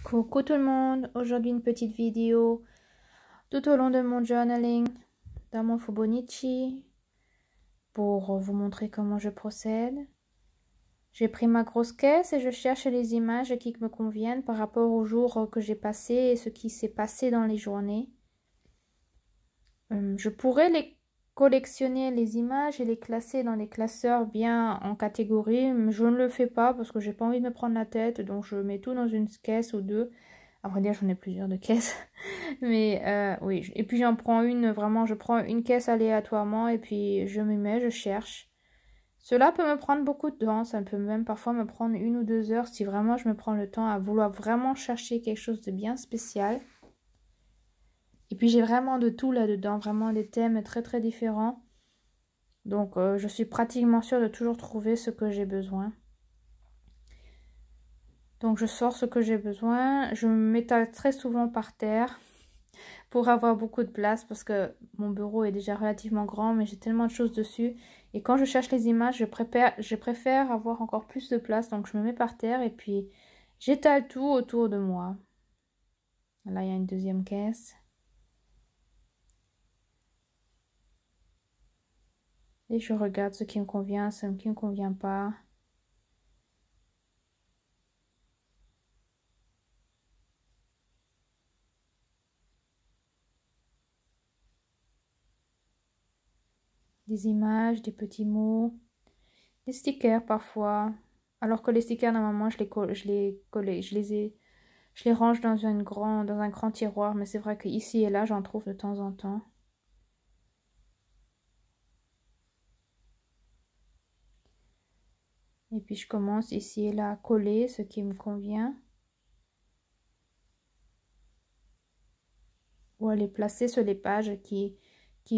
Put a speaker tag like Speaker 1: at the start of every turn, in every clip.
Speaker 1: Coucou tout le monde, aujourd'hui une petite vidéo tout au long de mon journaling dans mon Fibonacci pour vous montrer comment je procède. J'ai pris ma grosse caisse et je cherche les images qui me conviennent par rapport au jour que j'ai passé et ce qui s'est passé dans les journées. Je pourrais les collectionner les images et les classer dans des classeurs bien en catégories, mais je ne le fais pas parce que j'ai pas envie de me prendre la tête, donc je mets tout dans une caisse ou deux. À vrai dire, j'en ai plusieurs de caisses. Mais oui, et puis j'en prends une, vraiment, je prends une caisse aléatoirement et puis je m'y mets, je cherche. Cela peut me prendre beaucoup de temps, ça peut même parfois me prendre 1 ou 2 heures si vraiment je me prends le temps à vouloir vraiment chercher quelque chose de bien spécial. Et puis j'ai vraiment de tout là-dedans, vraiment des thèmes très très différents. Donc je suis pratiquement sûre de toujours trouver ce que j'ai besoin. Donc je sors ce que j'ai besoin, je me m'étale très souvent par terre pour avoir beaucoup de place parce que mon bureau est déjà relativement grand mais j'ai tellement de choses dessus. Et quand je cherche les images, je préfère avoir encore plus de place. Donc je me mets par terre et puis j'étale tout autour de moi. Là il y a une deuxième caisse. Et je regarde ce qui me convient, ce qui ne me convient pas. Des images, des petits mots, des stickers parfois. Alors que les stickers, normalement, je les range dans un grand tiroir. Mais c'est vrai qu'ici et là, j'en trouve de temps en temps. Et puis je commence ici et là à coller ce qui me convient. Ou à les placer sur les pages qui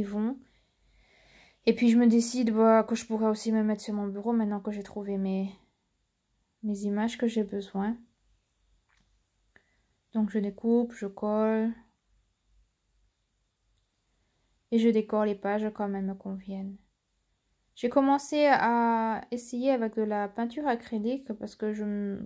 Speaker 1: vont. Et puis je me décide que je pourrais aussi me mettre sur mon bureau maintenant que j'ai trouvé mes images que j'ai besoin. Donc je découpe, je colle. Et je décore les pages comme elles me conviennent. J'ai commencé à essayer avec de la peinture acrylique parce que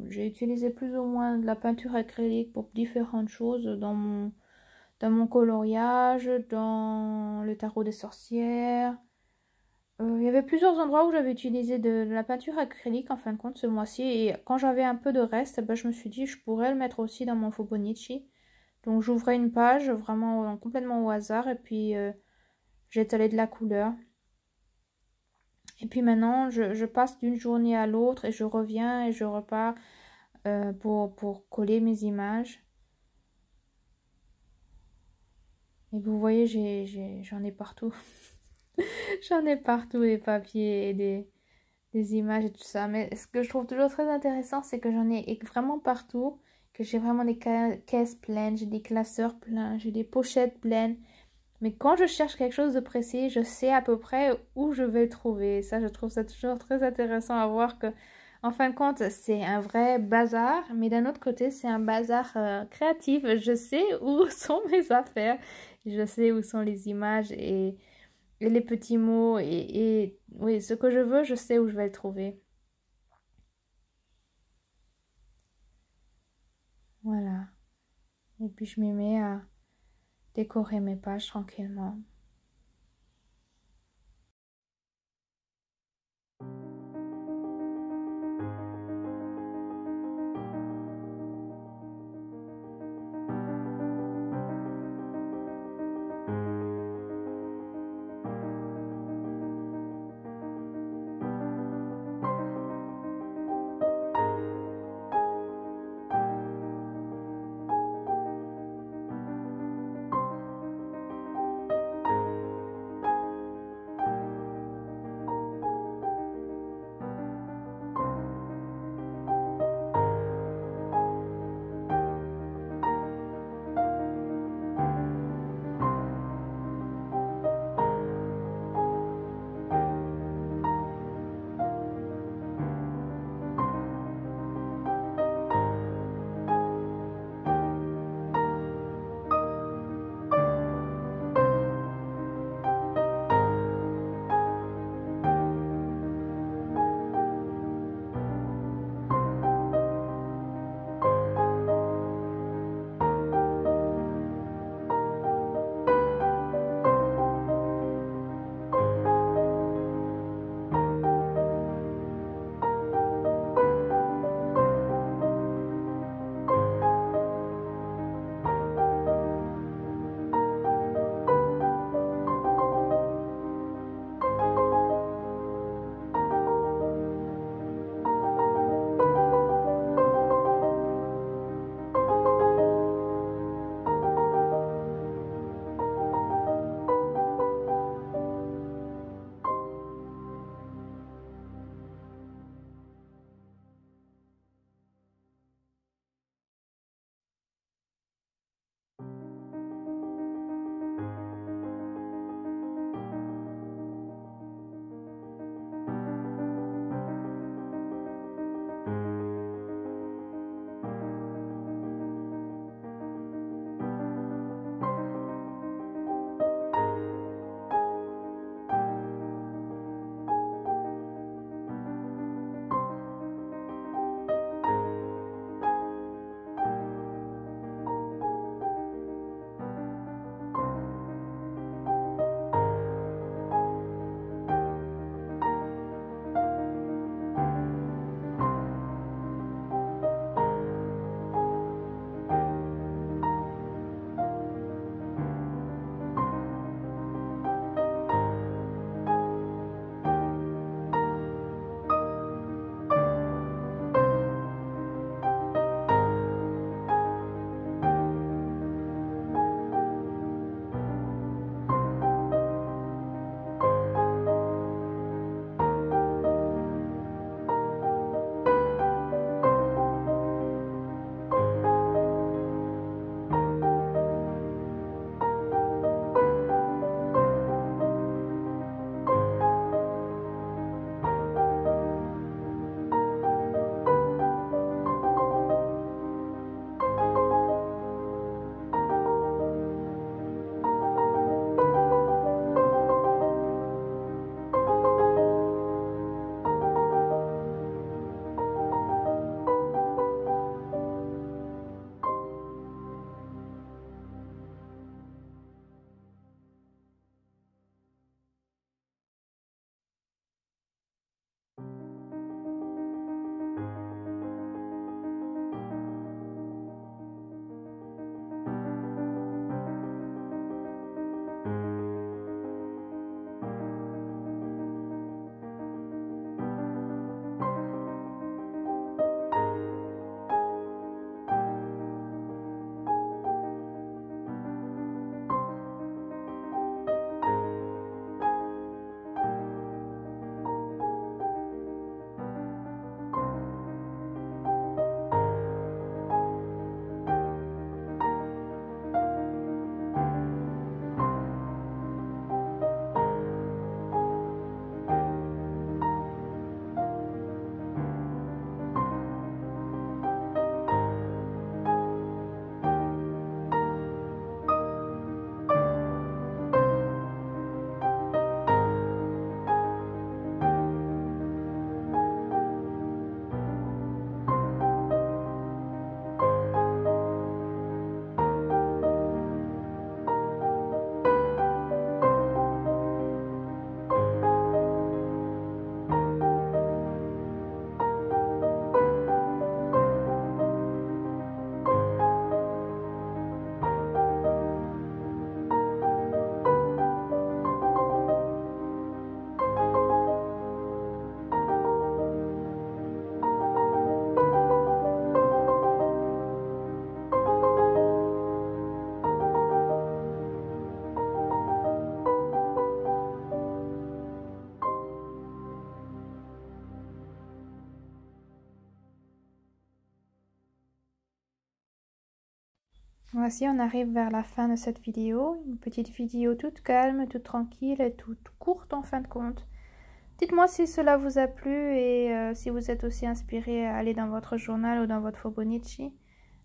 Speaker 1: j'ai utilisé plus ou moins de la peinture acrylique pour différentes choses dans mon coloriage, dans le tarot des sorcières. Il y avait plusieurs endroits où j'avais utilisé de la peinture acrylique en fin de compte ce mois-ci. Et quand j'avais un peu de reste, je me suis dit je pourrais le mettre aussi dans mon Fibonacci. Donc j'ouvrais une page vraiment complètement au hasard et puis j'étalais de la couleur. Et puis maintenant, je passe d'une journée à l'autre et je reviens et je repars pour coller mes images. Et vous voyez, j'en ai partout. J'en ai partout des papiers et des images et tout ça. Mais ce que je trouve toujours très intéressant, c'est que j'en ai vraiment partout. Que j'ai vraiment des caisses pleines, j'ai des classeurs pleins, j'ai des pochettes pleines. Mais quand je cherche quelque chose de précis, je sais à peu près où je vais le trouver. Et ça, je trouve ça toujours très intéressant à voir que, en fin de compte, c'est un vrai bazar. Mais d'un autre côté, c'est un bazar créatif. Je sais où sont mes affaires. Je sais où sont les images et les petits mots. Et oui, ce que je veux, je sais où je vais le trouver. Voilà. Et puis, je m'y mets à décorer mes pages tranquillement. Voici, on arrive vers la fin de cette vidéo. Une petite vidéo toute calme, toute tranquille et toute courte en fin de compte. Dites-moi si cela vous a plu et si vous êtes aussi inspiré à aller dans votre journal ou dans votre Fobonichi.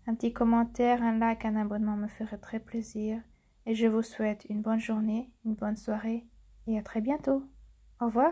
Speaker 1: Un petit commentaire, un like, un abonnement me ferait très plaisir. Et je vous souhaite une bonne journée, une bonne soirée et à très bientôt. Au revoir.